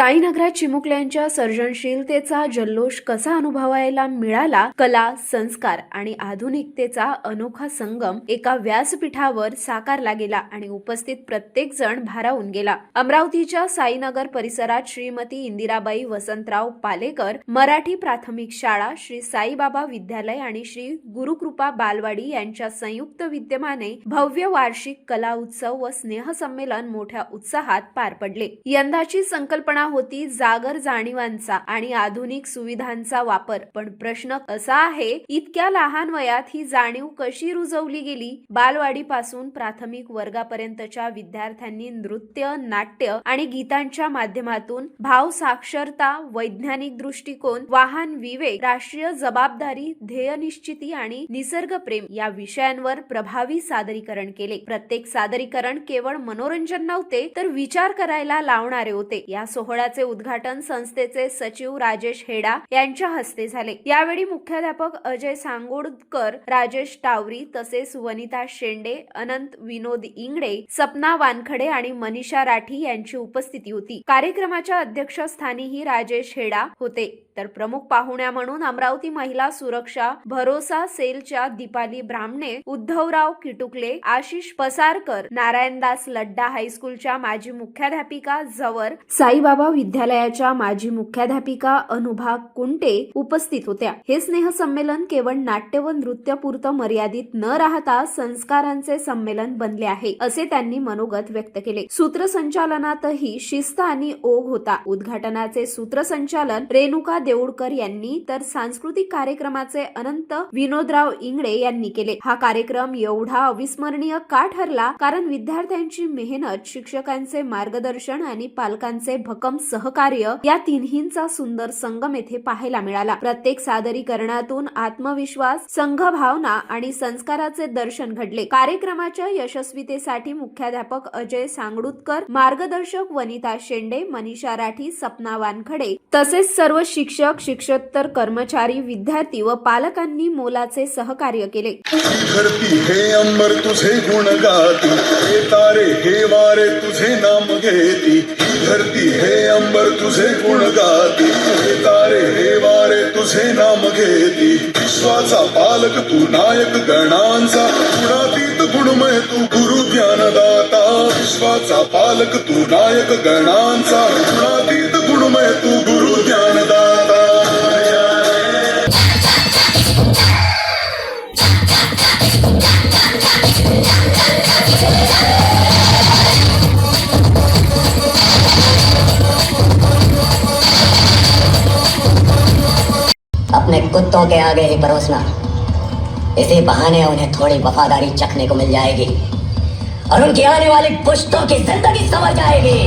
साईनगरात चिमुकल्यांच्या सर्जनशीलतेचा जल्लोष कसा अनुभवायला मिळाला? कला, संस्कार आणि आधुनिकतेचा अनोखा संगम एका व्यासपीठावर साकारला गेला आणि उपस्थित प्रत्येक जण भारावून गेला. अमरावतीच्या साईनगर परिसरात श्रीमती इंदिराबाई वसंतराव पालेकर मराठी प्राथमिक शाळा, श्री साईबाबा विद्यालय आणि श्री गुरुकृपा बालवाडी यांच्या संयुक्त विद्यमाने भव्य वार्षिक कला उत्सव व स्नेहसंमेलन मोठ्या उत्साहात पार पडले. यंदाची संकल्पना होती जागर जाणीवांचा आणि आधुनिक सुविधांचा वापर. पण प्रश्न असा आहे, इतक्या लहान वयात ही जाणीव कशी रुजवली गेली? बालवाडी पासून प्राथमिक वर्गापर्यंतच्या विद्यार्थ्यांनी नृत्य, नाट्य आणि गीतांच्या माध्यमातून भाव साक्षरता, वैज्ञानिक दृष्टिकोन, वाहन विवेक, राष्ट्रीय जबाबदारी, ध्येय निश्चिती आणि निसर्ग प्रेम या विषयांवर प्रभावी सादरीकरण केले. प्रत्येक सादरीकरण केवळ मनोरंजन नव्हते, तर विचार करायला लावणारे होते. या सोहळ्याचे उद्घाटन संस्थेचे सचिव राजेश हेडा यांच्या हस्ते झाले. यावेळी मुख्याध्यापक अजय सांगोडकर, राजेश टावरी तसेच वनिता शेंडे, अनंत विनोद इंगडे, सपना वानखडे आणि मनीषा राठी यांची उपस्थिती होती. कार्यक्रमाच्या अध्यक्षस्थानीही राजेश हेडा होते, तर प्रमुख पाहुण्या म्हणून अमरावती महिला सुरक्षा भरोसा सेलच्या दीपाली ब्राह्मणे, उद्धवराव किटुकले, आशिष पसारकर, नारायणदास लड्डा हायस्कूलच्या माजी मुख्याध्यापिका जवर, साईबाबा विद्यालयाच्या माजी मुख्याध्यापिका अनुभा कुंटे उपस्थित होत्या. हे स्नेहसंमेलन केवळ नाट्य व नृत्य पुरतं मर्यादित न राहता संस्कारांचे संमेलन बनले आहे, असे त्यांनी मनोगत व्यक्त केले. सूत्रसंचालनातही शिस्त आणि ओघ होता. उद्घाटनाचे सूत्रसंचालन रेणुका देऊळकर यांनी, तर सांस्कृतिक कार्यक्रमाचे अनंत विनोदराव इंगडे यांनी केले. हा कार्यक्रम एवढा अविस्मरणीय का ठरला? कारण विद्यार्थ्यांची मेहनत, शिक्षकांचे मार्गदर्शन आणि पालकांचे भक्कम सहकार्य या तिन्हींचा सुंदर संगम येथे पाहायला मिळाला. प्रत्येक सादरीकरणातून आत्मविश्वास, संघभावना आणि संस्काराचे दर्शन घडले. कार्यक्रमाच्या यशस्वीतेसाठी मुख्याध्यापक अजय सांगडुतकर, मार्गदर्शक वनिता शेंडे, मनीषा राठी, सपना वानखडे तसेच सर्व शिक्षक, शिक्षकेतर कर्मचारी, विद्यार्थी व पालकांनी मोलाचे सहकार्य केले. धरती हे अंबर तुझे गुण गाती, हे तारे हे वारे तुझे नाम घेती. धरती हे अंबर तुझे गुण गाती, हे तारे हे वारे तुझे नाम घेती. विश्वाचा पालक तू, नायक गणांचा, गुणातीत गुणमय तू, गुरु ज्ञानदाता. विश्वाचा पालक तू, नायक गणांचा, गुणातीत गुणमय तू, गुरु ज्ञानदाता. अपने कुत्तों के आगे ही परोसना, इसी बहाने उन्हें थोड़ी वफादारी चखने को मिल जाएगी और उनकी आने वाली पुश्तों की जिंदगी संवर जाएगी.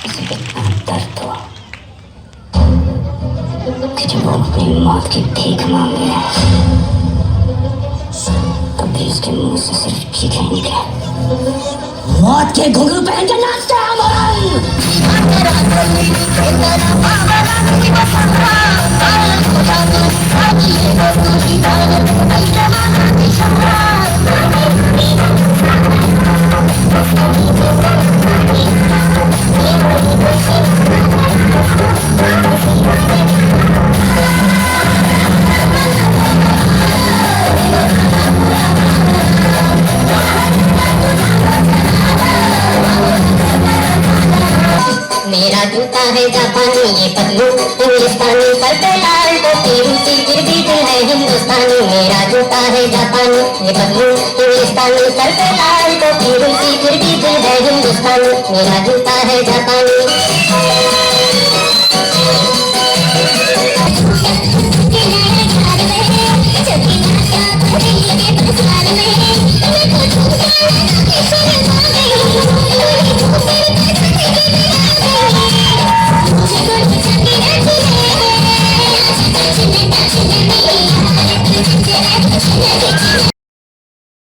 उसे इतना दर्द हो कि जब वो अपनी मौत की भीख मांगे तब भी उसके मुंह से सिर्फ चीखें निकले. मौत के घुंघरू पहन के नाचते हैं मेरा जूता है जापानी, ये पतलू इंग्लिस्तानी, सर पे लाल टोपी रूसी, फिर भी दिल है हिंदुस्तानी. मेरा जूता है जापानी, ये पतलू इंग्लिस्तानी, सर पे लाल टोपी रूसी, फिर भी दिल है हिंदुस्तानी. मेरा जूता है जापानी.